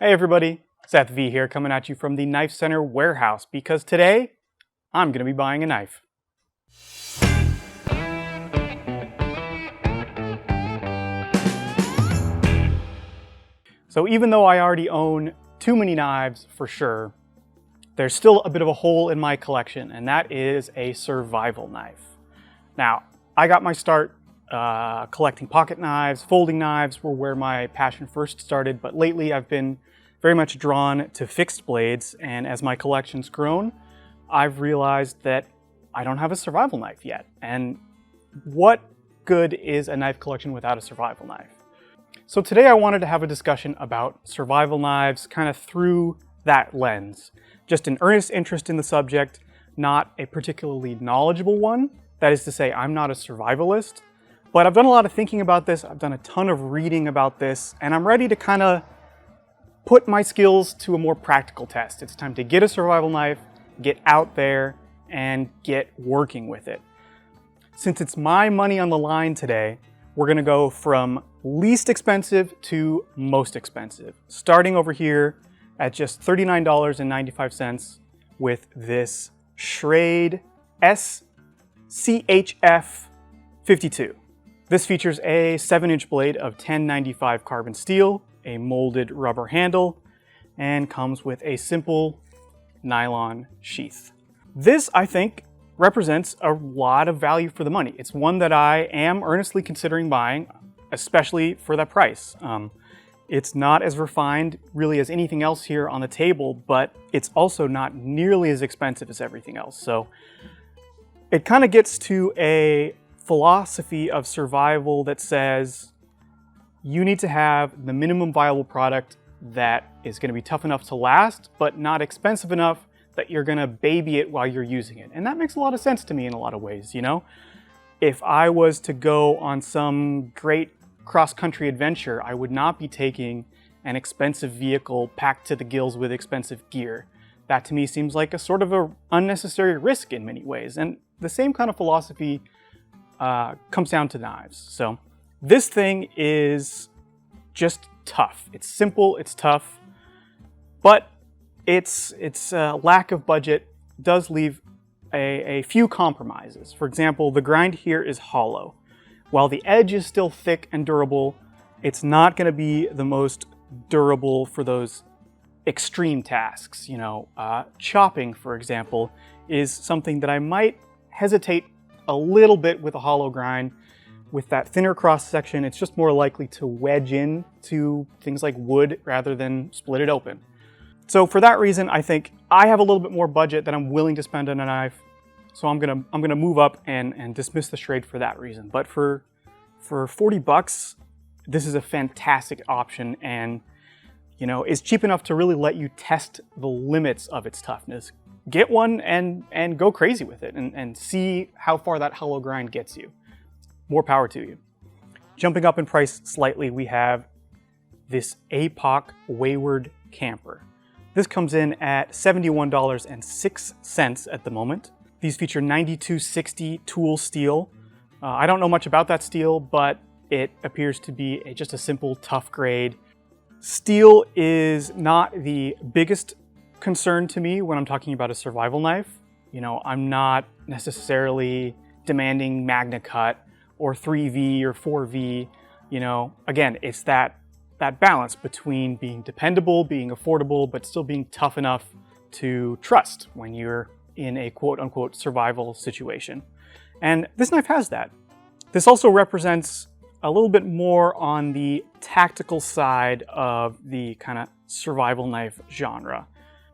Hey everybody, Seth V here coming at you from the KnifeCenter warehouse because today I'm going to be buying a knife. So even though I already own too many knives for sure, there's still a bit of a hole in my collection, and that is a survival knife. Now, I got my start collecting pocket knives. Folding knives were where my passion first started, but lately I've been very much drawn to fixed blades, and as my collection's grown, I've realized that I don't have a survival knife yet. And what good is a knife collection without a survival knife? So today I wanted to have a discussion about survival knives kind of through that lens. Just an earnest interest in the subject, not a particularly knowledgeable one. That is to say, I'm not a survivalist, but I've done a lot of thinking about this. I've done a ton of reading about this, and I'm ready to kind of put my skills to a more practical test. It's time to get a survival knife, get out there, and get working with it. Since it's my money on the line today, we're gonna go from least expensive to most expensive, starting over here at just $39.95 with this Schrade SCHF52. This features a 7-inch blade of 1095 carbon steel, a molded rubber handle, and comes with a simple nylon sheath. This, I think, represents a lot of value for the money. It's one that I am earnestly considering buying, especially for that price. It's not as refined really as anything else here on the table, but it's also not nearly as expensive as everything else. So it kind of gets to a philosophy of survival that says you need to have the minimum viable product that is going to be tough enough to last, but not expensive enough that you're going to baby it while you're using it. And that makes a lot of sense to me in a lot of ways, you know? If I was to go on some great cross-country adventure, I would not be taking an expensive vehicle packed to the gills with expensive gear. That to me seems like a sort of an unnecessary risk in many ways. And the same kind of philosophy comes down to knives. So this thing is just tough. It's simple, it's tough, but its lack of budget does leave a few compromises. For example, the grind here is hollow. While the edge is still thick and durable, it's not going to be the most durable for those extreme tasks. You know, chopping, for example, is something that I might hesitate a little bit with a hollow grind. With that thinner cross section, it's just more likely to wedge in to things like wood rather than split it open. So for that reason, I think I have a little bit more budget that I'm willing to spend on a knife. So I'm gonna move up and dismiss the Schrade for that reason. But for 40 bucks, this is a fantastic option, and you know, is cheap enough to really let you test the limits of its toughness. Get one and go crazy with it and see how far that hollow grind gets you. More power to you. Jumping up in price slightly, we have this APOC Wayward camper. This comes in at $71.06 at the moment. These feature 9260 tool steel. I don't know much about that steel, but it appears to be just a simple, tough grade. Steel is not the biggest concern to me when I'm talking about a survival knife. You know, I'm not necessarily demanding Magna Cut or 3V or 4V. You know, again, it's that balance between being dependable, being affordable, but still being tough enough to trust when you're in a quote-unquote survival situation. And this knife has that. This also represents a little bit more on the tactical side of the kind of survival knife genre.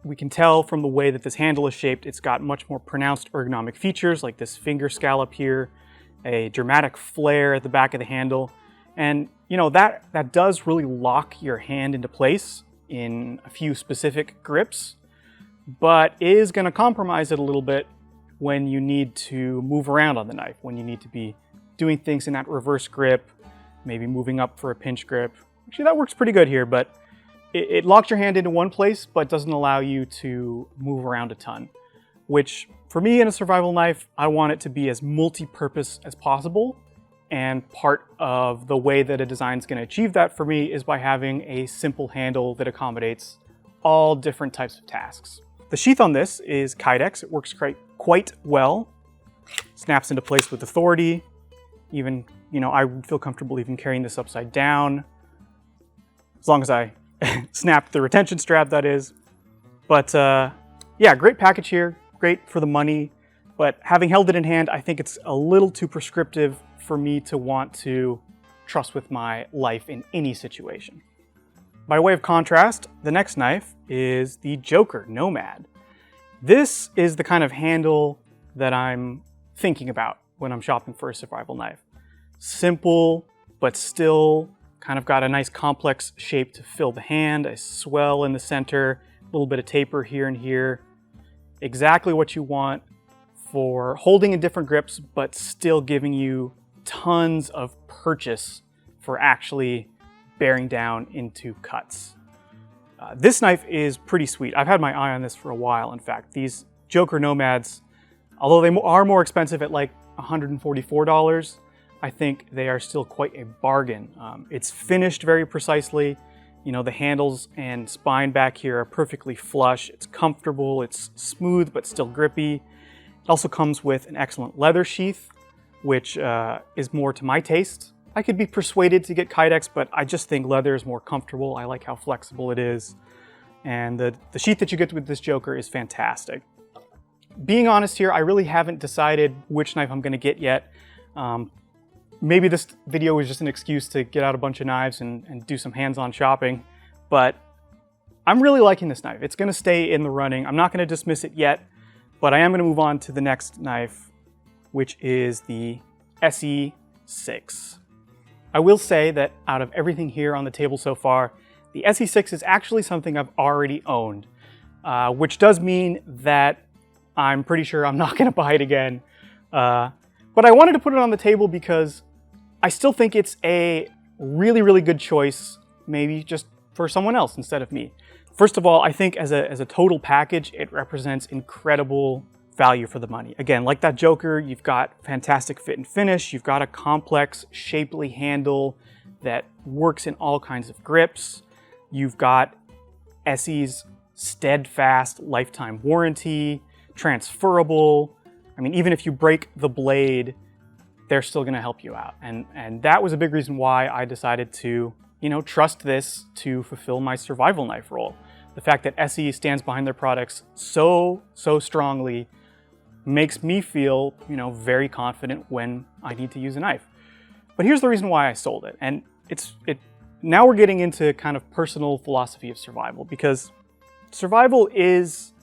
We can tell from the way that this handle is shaped, it's got much more pronounced ergonomic features like this finger scallop here, a dramatic flare at the back of the handle. And you know, that does really lock your hand into place in a few specific grips, but is going to compromise it a little bit when you need to move around on the knife, when you need to be doing things in that reverse grip, maybe moving up for a pinch grip. Actually, that works pretty good here, but it locks your hand into one place, but doesn't allow you to move around a ton, which for me in a survival knife, I want it to be as multi-purpose as possible. And part of the way that a design is going to achieve that for me is by having a simple handle that accommodates all different types of tasks. The sheath on this is Kydex. It works quite well. Snaps into place with authority. Even, I would feel comfortable even carrying this upside down, as long as I snap the retention strap, that is. But yeah, great package here, great for the money. But having held it in hand, I think it's a little too prescriptive for me to want to trust with my life in any situation. By way of contrast, the next knife is the Joker Nomad. This is the kind of handle that I'm thinking about when I'm shopping for a survival knife. Simple, but still kind of got a nice complex shape to fill the hand, a swell in the center, a little bit of taper here and here. Exactly what you want for holding in different grips, but still giving you tons of purchase for actually bearing down into cuts. This knife is pretty sweet. I've had my eye on this for a while, in fact. These Joker Nomads, although they are more expensive at like $144, I think they are still quite a bargain. It's finished very precisely. The handles and spine back here are perfectly flush. It's comfortable, it's smooth, but still grippy. It also comes with an excellent leather sheath, which is more to my taste. I could be persuaded to get Kydex, but I just think leather is more comfortable. I like how flexible it is. And the sheath that you get with this Joker is fantastic. Being honest here, I really haven't decided which knife I'm gonna get yet. Maybe this video was just an excuse to get out a bunch of knives and do some hands-on shopping, but I'm really liking this knife. It's gonna stay in the running. I'm not gonna dismiss it yet, but I am gonna move on to the next knife, which is the SE6. I will say that out of everything here on the table so far, the SE6 is actually something I've already owned, which does mean that I'm pretty sure I'm not gonna buy it again. But I wanted to put it on the table because I still think it's a really, really good choice, maybe just for someone else instead of me. First of all, I think as a total package, it represents incredible value for the money. Again, like that Joker, you've got fantastic fit and finish, you've got a complex, shapely handle that works in all kinds of grips, you've got esee's steadfast lifetime warranty, transferable. I mean, even if you break the blade, they're still gonna help you out. And that was a big reason why I decided to, trust this to fulfill my survival knife role. The fact that esee stands behind their products so strongly makes me feel, very confident when I need to use a knife. But here's the reason why I sold it. And now we're getting into kind of personal philosophy of survival, because survival is,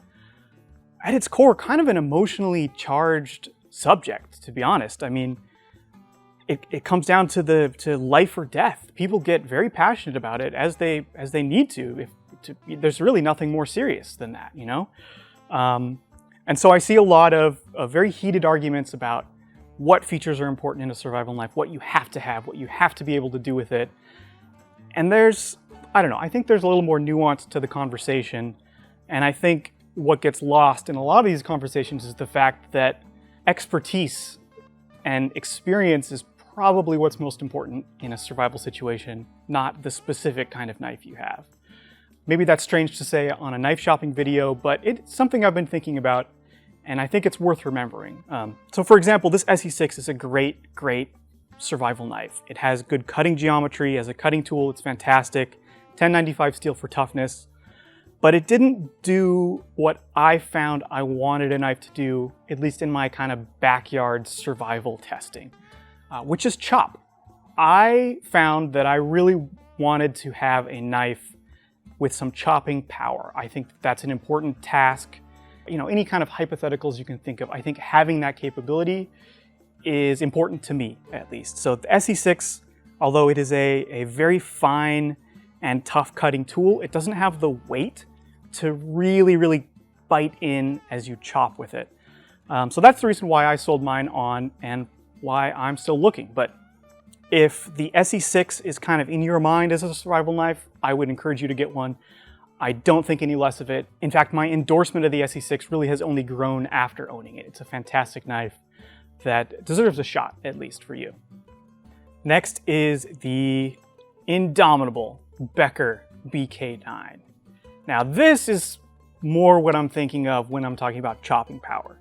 at its core, kind of an emotionally charged subject, to be honest. I mean, it comes down to life or death. People get very passionate about it as they need to. There's really nothing more serious than that, And so I see a lot of very heated arguments about what features are important in a survival knife, what you have to have, what you have to be able to do with it. And I think there's a little more nuance to the conversation. And I think what gets lost in a lot of these conversations is the fact that expertise and experience is probably what's most important in a survival situation, not the specific kind of knife you have. Maybe that's strange to say on a knife shopping video, but it's something I've been thinking about, and I think it's worth remembering. So for example, this SE6 is a great survival knife. It has good cutting geometry. As a cutting tool, it's fantastic. 1095 steel for toughness. But it didn't do what I found I wanted a knife to do, at least in my kind of backyard survival testing, which is chop. I found that I really wanted to have a knife with some chopping power. I think that's an important task. Any kind of hypotheticals you can think of, I think having that capability is important to me, at least. So the SE6, although it is a very fine and tough cutting tool, it doesn't have the weight to really bite in as you chop with it. So that's the reason why I sold mine on and why I'm still looking. But if the SE6 is kind of in your mind as a survival knife, I would encourage you to get one. I don't think any less of it. In fact, my endorsement of the SE6 really has only grown after owning it. It's a fantastic knife that deserves a shot, at least for you. Next is the indomitable Becker BK9. Now this is more what I'm thinking of when I'm talking about chopping power.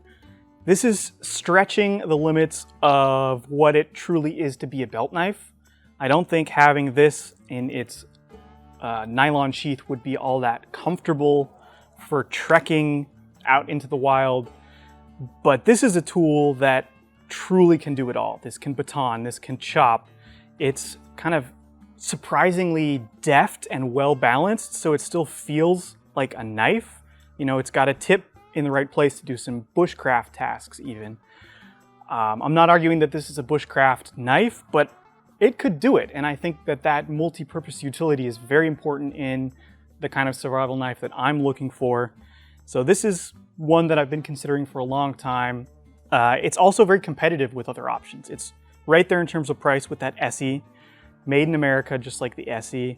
This is stretching the limits of what it truly is to be a belt knife. I don't think having this in its nylon sheath would be all that comfortable for trekking out into the wild, but this is a tool that truly can do it all. This can baton, this can chop. It's kind of surprisingly deft and well balanced, so it still feels like a knife. You know, it's got a tip in the right place to do some bushcraft tasks even. I'm not arguing that this is a bushcraft knife, but it could do it. And I think that that multi-purpose utility is very important in the kind of survival knife that I'm looking for. So this is one that I've been considering for a long time. It's also very competitive with other options. It's right there in terms of price with that esee, made in America, just like the esee.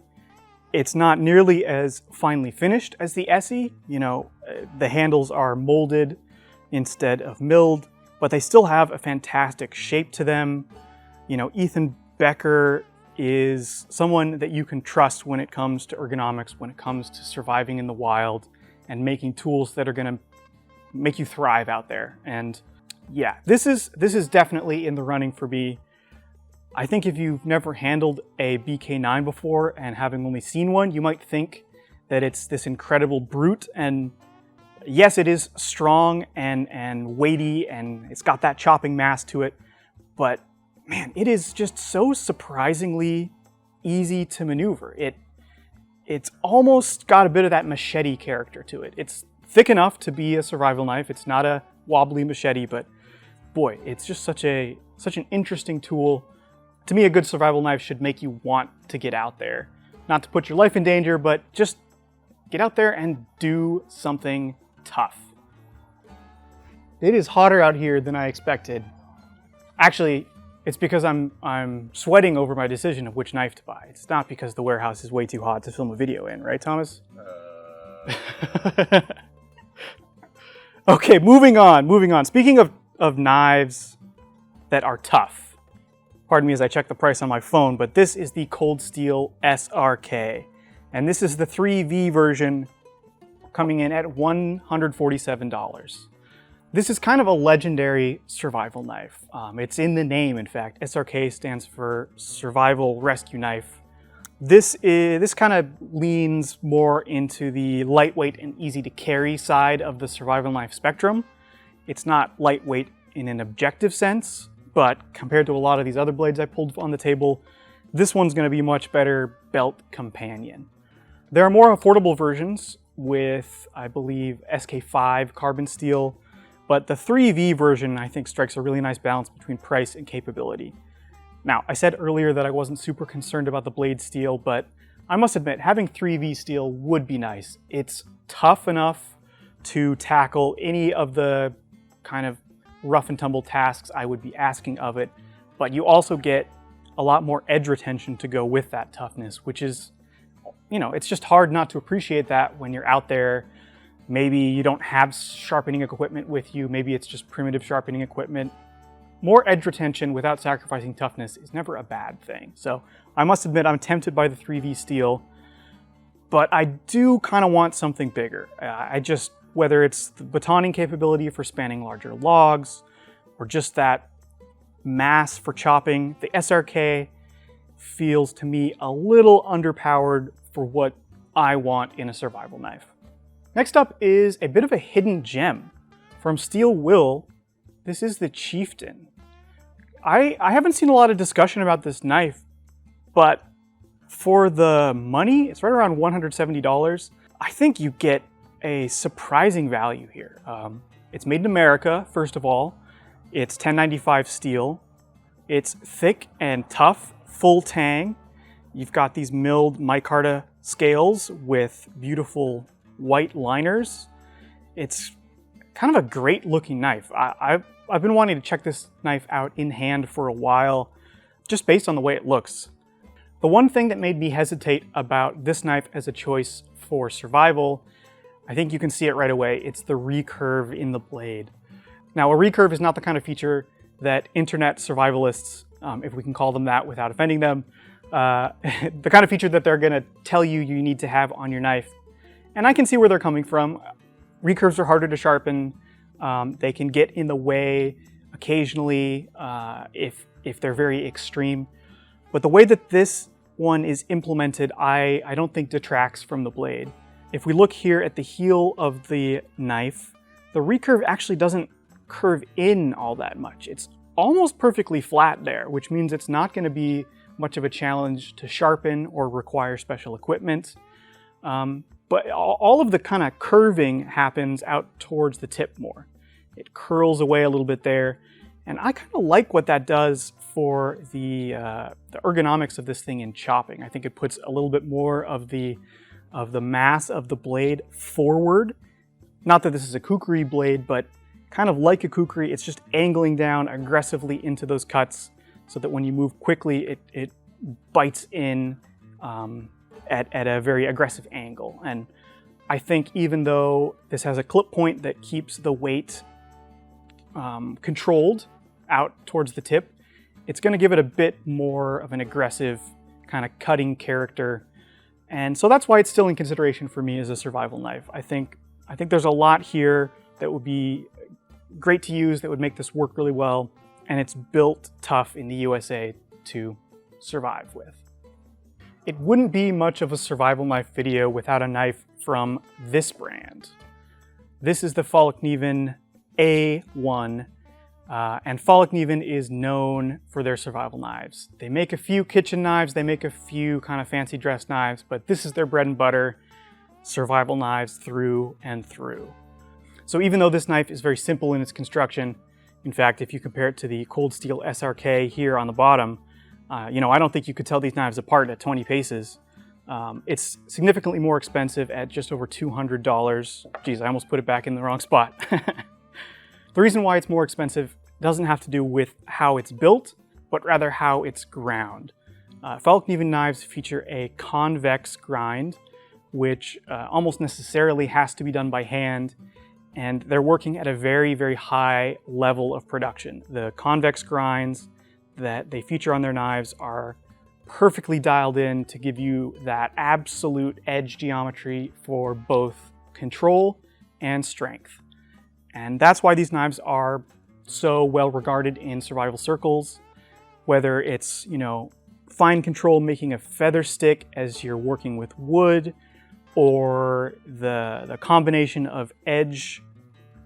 It's not nearly as finely finished as the esee. You know, the handles are molded instead of milled, but they still have a fantastic shape to them. You know, Ethan Becker is someone that you can trust when it comes to ergonomics, when it comes to surviving in the wild and making tools that are going to make you thrive out there. And yeah, this is definitely in the running for me. I think if you've never handled a BK9 before and having only seen one, you might think that it's this incredible brute. And yes, it is strong and weighty and it's got that chopping mass to it. But man, it is just so surprisingly easy to maneuver. It's almost got a bit of that machete character to it. It's thick enough to be a survival knife. It's not a wobbly machete, but boy, it's just such an interesting tool. To me, a good survival knife should make you want to get out there. Not to put your life in danger, but just get out there and do something tough. It is hotter out here than I expected. Actually, it's because I'm sweating over my decision of which knife to buy. It's not because the warehouse is way too hot to film a video in, right, Thomas? Okay, moving on. Speaking of knives that are tough, pardon me as I check the price on my phone, but this is the Steel SRK. And this is the 3V version coming in at $147. This is kind of a legendary survival knife. It's in the name, in fact. SRK stands for Survival Rescue Knife. This kind of leans more into the lightweight and easy to carry side of the survival knife spectrum. It's not lightweight in an objective sense, but compared to a lot of these other blades I pulled on the table, this one's going to be a much better belt companion. There are more affordable versions with, I believe, SK5 carbon steel, but the 3V version I think strikes a really nice balance between price and capability. Now, I said earlier that I wasn't super concerned about the blade steel, but I must admit, having 3V steel would be nice. It's tough enough to tackle any of the kind of rough and tumble tasks I would be asking of it, but you also get a lot more edge retention to go with that toughness, which is, you know, it's just hard not to appreciate that when you're out there. Maybe you don't have sharpening equipment with you, maybe it's just primitive sharpening equipment. More edge retention without sacrificing toughness is never a bad thing. So I must admit I'm tempted by the 3V steel, but I do kind of want something bigger. Whether it's the batoning capability for spanning larger logs, or just that mass for chopping, the SRK feels to me a little underpowered for what I want in a survival knife. Next up is a bit of a hidden gem from Steel Will. This is the Chieftain. I haven't seen a lot of discussion about this knife, but for the money, it's right around $170. I think you get a surprising value here. It's made in America, first of all. It's 1095 steel. It's thick and tough, full tang. You've got these milled micarta scales with beautiful white liners. It's kind of a great looking knife. I've been wanting to check this knife out in hand for a while, just based on the way it looks. The one thing that made me hesitate about this knife as a choice for survival, I think you can see it right away, it's the recurve in the blade. Now, a recurve is not the kind of feature that internet survivalists, if we can call them that without offending them, the kind of feature that they're gonna tell you you need to have on your knife. And I can see where they're coming from. Recurves are harder to sharpen. They can get in the way occasionally if they're very extreme. But the way that this one is implemented, I don't think detracts from the blade. If we look here at the heel of the knife, the recurve actually doesn't curve in all that much. It's almost perfectly flat there, which means it's not going to be much of a challenge to sharpen or require special equipment. But all of the kind of curving happens out towards the tip more. It curls away a little bit there, and I kind of like what that does for the ergonomics of this thing in chopping. I think it puts a little bit more of the mass of the blade forward. Not that this is a kukri blade, but kind of like a kukri, it's just angling down aggressively into those cuts so that when you move quickly, it bites in at a very aggressive angle. And I think even though this has a clip point that keeps the weight controlled out towards the tip, it's going to give it a bit more of an aggressive kind of cutting character. And so that's why it's still in consideration for me as a survival knife. I think there's a lot here that would be great to use, that would make this work really well, and it's built tough in the USA to survive with. It wouldn't be much of a survival knife video without a knife from this brand. This is the Fallkniven A1, and Fallkniven is known for their survival knives. They make a few kitchen knives, they make a few kind of fancy dress knives, but this is their bread and butter, survival knives through and through. So even though this knife is very simple in its construction, in fact, if you compare it to the cold steel SRK here on the bottom, I don't think you could tell these knives apart at 20 paces. It's significantly more expensive at just over $200. Geez, I almost put it back in the wrong spot. The reason why it's more expensive doesn't have to do with how it's built, but rather how it's ground. Fallkniven knives feature a convex grind, which almost necessarily has to be done by hand, and they're working at a very, very high level of production. The convex grinds that they feature on their knives are perfectly dialed in to give you that absolute edge geometry for both control and strength. And that's why these knives are so well regarded in survival circles, whether it's, fine control making a feather stick as you're working with wood, or the combination of edge,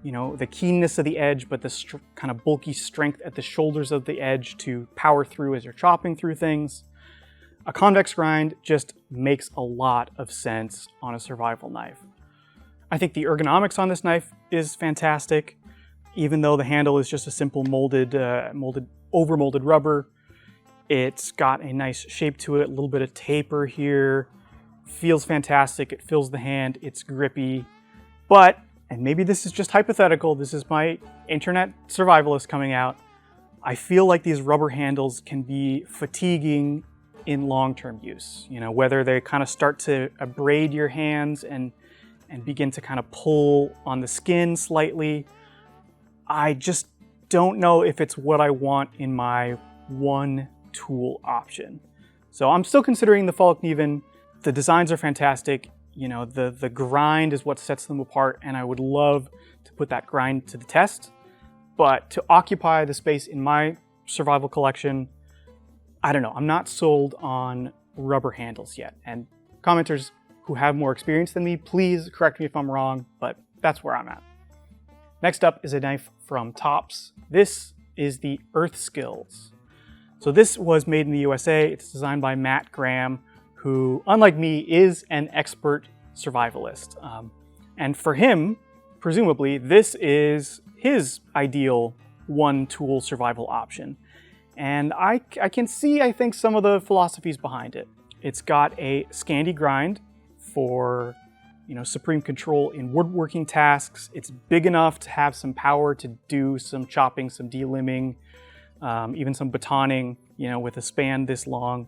the keenness of the edge, but the kind of bulky strength at the shoulders of the edge to power through as you're chopping through things. A convex grind just makes a lot of sense on a survival knife. I think the ergonomics on this knife is fantastic. Even though the handle is just a simple over-molded rubber, it's got a nice shape to it, a little bit of taper here. Feels fantastic, it fills the hand, it's grippy. But, and maybe this is just hypothetical, this is my internet survivalist coming out, I feel like these rubber handles can be fatiguing in long-term use. Whether they kind of start to abrade your hands and begin to kind of pull on the skin slightly. I just don't know if it's what I want in my one tool option. So I'm still considering the Fallkniven. The designs are fantastic. The grind is what sets them apart, and I would love to put that grind to the test. But to occupy the space in my survival collection, I don't know. I'm not sold on rubber handles yet. And commenters who have more experience than me, please correct me if I'm wrong, but that's where I'm at. Next up is a knife from Tops. This is the Earth Skills. So this was made in the USA. It's designed by Matt Graham, who, unlike me, is an expert survivalist. And for him, presumably, this is his ideal one-tool survival option. And I can see, I think, some of the philosophies behind it. It's got a Scandi grind for supreme control in woodworking tasks. It's big enough to have some power to do some chopping, some delimbing, even some batoning, with a span this long.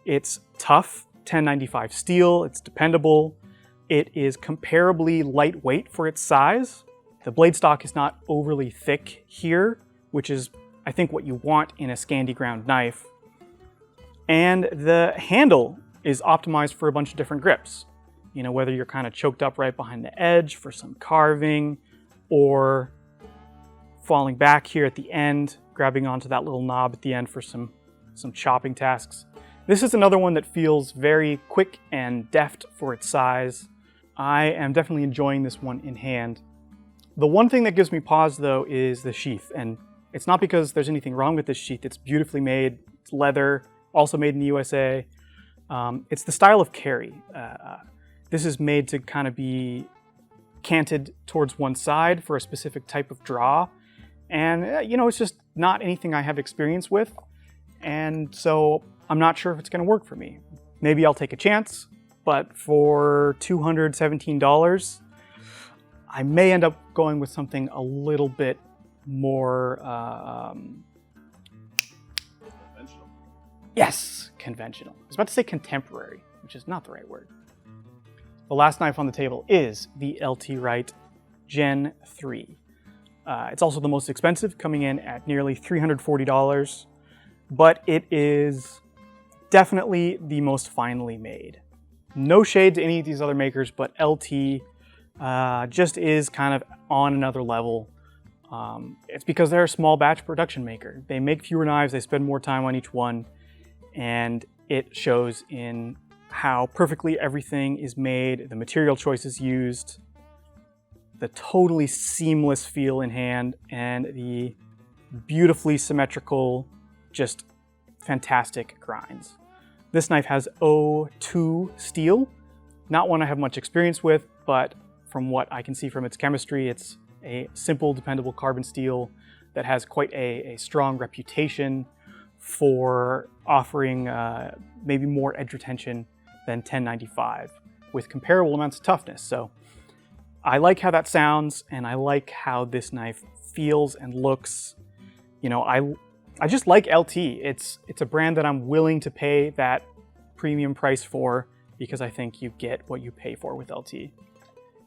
It's tough, 1095 steel, it's dependable. It is comparably lightweight for its size. The blade stock is not overly thick here, which is, I think, what you want in a Scandi ground knife. And the handle is optimized for a bunch of different grips. You know, whether you're kind of choked up right behind the edge for some carving, or falling back here at the end, grabbing onto that little knob at the end for some chopping tasks. This is another one that feels very quick and deft for its size. I am definitely enjoying this one in hand. The one thing that gives me pause though is the sheath, and it's not because there's anything wrong with this sheath. It's beautifully made, it's leather, also made in the USA. It's the style of carry. This is made to kind of be canted towards one side for a specific type of draw. And you know, it's just not anything I have experience with. And so I'm not sure if it's gonna work for me. Maybe I'll take a chance, but for $217, I may end up going with something a little bit more, Conventional. yes, conventional. I was about to say contemporary, which is not the right word. The last knife on the table is the LT Wright Gen 3. It's also the most expensive, coming in at nearly $340, but it is definitely the most finely made. No shade to any of these other makers, but LT just is kind of on another level. It's because they're a small batch production maker. They make fewer knives, they spend more time on each one, and it shows in how perfectly everything is made, the material choices used, the totally seamless feel in hand, and the beautifully symmetrical, just fantastic grinds. This knife has O2 steel, not one I have much experience with, but from what I can see from its chemistry, it's a simple, dependable carbon steel that has quite a strong reputation for offering maybe more edge retention than 1095 with comparable amounts of toughness. So I like how that sounds, and I like how this knife feels and looks. You know, I just like LT. It's a brand that I'm willing to pay that premium price for, because I think you get what you pay for with LT.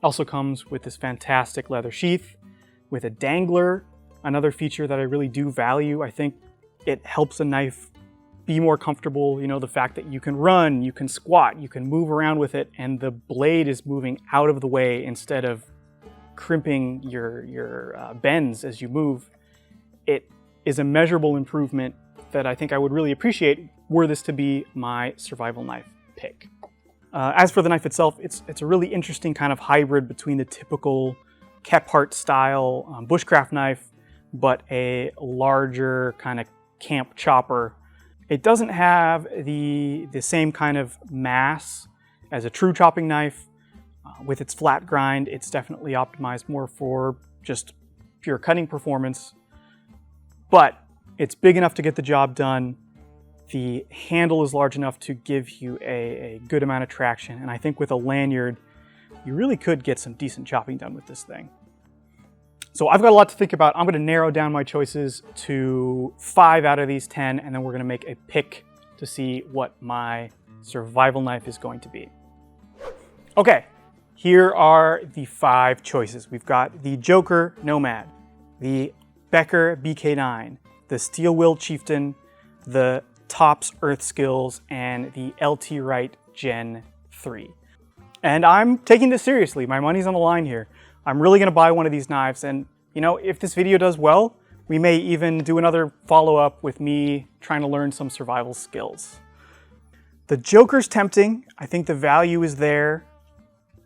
Also comes with this fantastic leather sheath with a dangler, another feature that I really do value. I think it helps a knife be more comfortable. You know, the fact that you can run, you can squat, you can move around with it, and the blade is moving out of the way instead of crimping your bends as you move. It is a measurable improvement that I think I would really appreciate were this to be my survival knife pick. As for the knife itself, it's a really interesting kind of hybrid between the typical Kephart style bushcraft knife, but a larger kind of camp chopper. It doesn't have the same kind of mass as a true chopping knife. With its flat grind, it's definitely optimized more for just pure cutting performance, but it's big enough to get the job done. The handle is large enough to give you a good amount of traction, and I think with a lanyard, you really could get some decent chopping done with this thing. So I've got a lot to think about. I'm going to narrow down my choices to 5 out of these 10, and then we're going to make a pick to see what my survival knife is going to be. Okay, here are the 5 choices. We've got the Joker Nomad, the Becker BK9, the Steel Will Chieftain, the Tops Earth Skills, and the LT Wright Gen 3. And I'm taking this seriously. My money's on the line here. I'm really gonna buy one of these knives, and you know, if this video does well, we may even do another follow-up with me trying to learn some survival skills. The Joker's tempting. I think the value is there.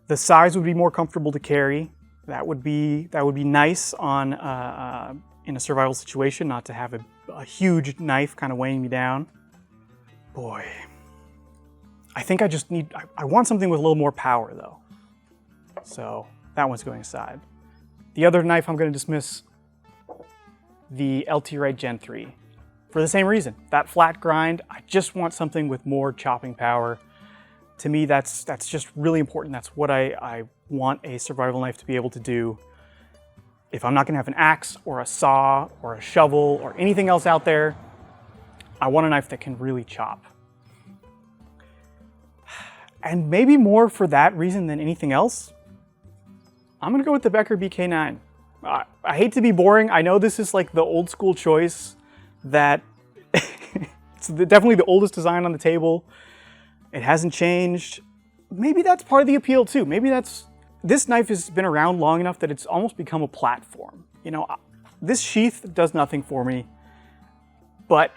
The size would be more comfortable to carry. That would be nice on in a survival situation, not to have a huge knife kind of weighing me down. Boy, I think I just need, I want something with a little more power though. So that one's going aside. The other knife I'm going to dismiss, the LT Wright Gen 3. For the same reason, that flat grind, I just want something with more chopping power. To me, that's just really important. That's what I want a survival knife to be able to do. If I'm not gonna have an axe or a saw or a shovel or anything else out there, I want a knife that can really chop. And maybe more for that reason than anything else, I'm gonna go with the Becker BK9. I hate to be boring. I know this is like the old school choice. that it's definitely the oldest design on the table. It hasn't changed. Maybe that's part of the appeal too. Maybe this knife has been around long enough that it's almost become a platform. You know, this sheath does nothing for me, but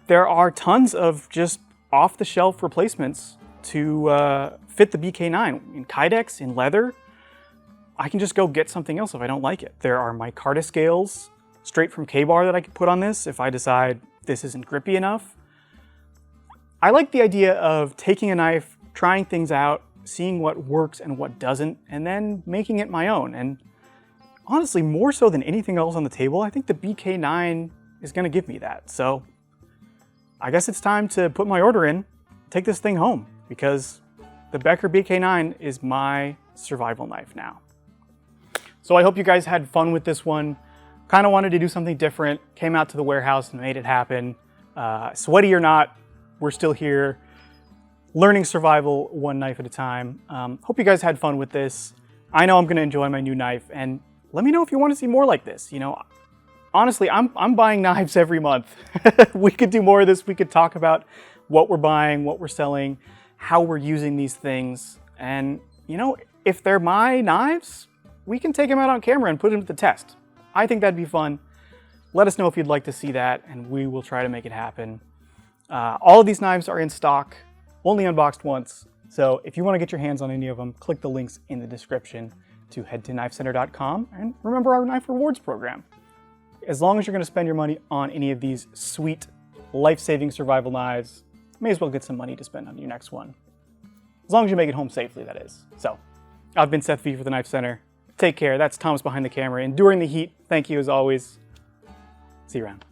there are tons of just off-the-shelf replacements to fit the BK9 in Kydex, in leather. I can just go get something else if I don't like it. There are micarta scales straight from K-Bar that I could put on this if I decide this isn't grippy enough. I like the idea of taking a knife, trying things out, seeing what works and what doesn't, and then making it my own. And honestly, more so than anything else on the table, I think the BK9 is gonna give me that. So I guess it's time to put my order in, take this thing home, because the Becker BK9 is my survival knife now. So I hope you guys had fun with this one. Kind of wanted to do something different, came out to the warehouse and made it happen. Sweaty or not, we're still here, learning survival one knife at a time. Hope you guys had fun with this. I know I'm gonna enjoy my new knife, and let me know if you want to see more like this. You know, honestly, I'm buying knives every month. We could do more of this. We could talk about what we're buying, what we're selling, how we're using these things. And you know, if they're my knives, we can take them out on camera and put them to the test. I think that'd be fun. Let us know if you'd like to see that, and we will try to make it happen. All of these knives are in stock, only unboxed once. So if you want to get your hands on any of them, click the links in the description to head to KnifeCenter.com, and remember our Knife Rewards program. As long as you're going to spend your money on any of these sweet, life-saving survival knives, may as well get some money to spend on your next one. As long as you make it home safely, that is. So, I've been Seth V for the Knife Center. Take care. That's Thomas behind the camera. Enduring the heat. Thank you as always. See you around.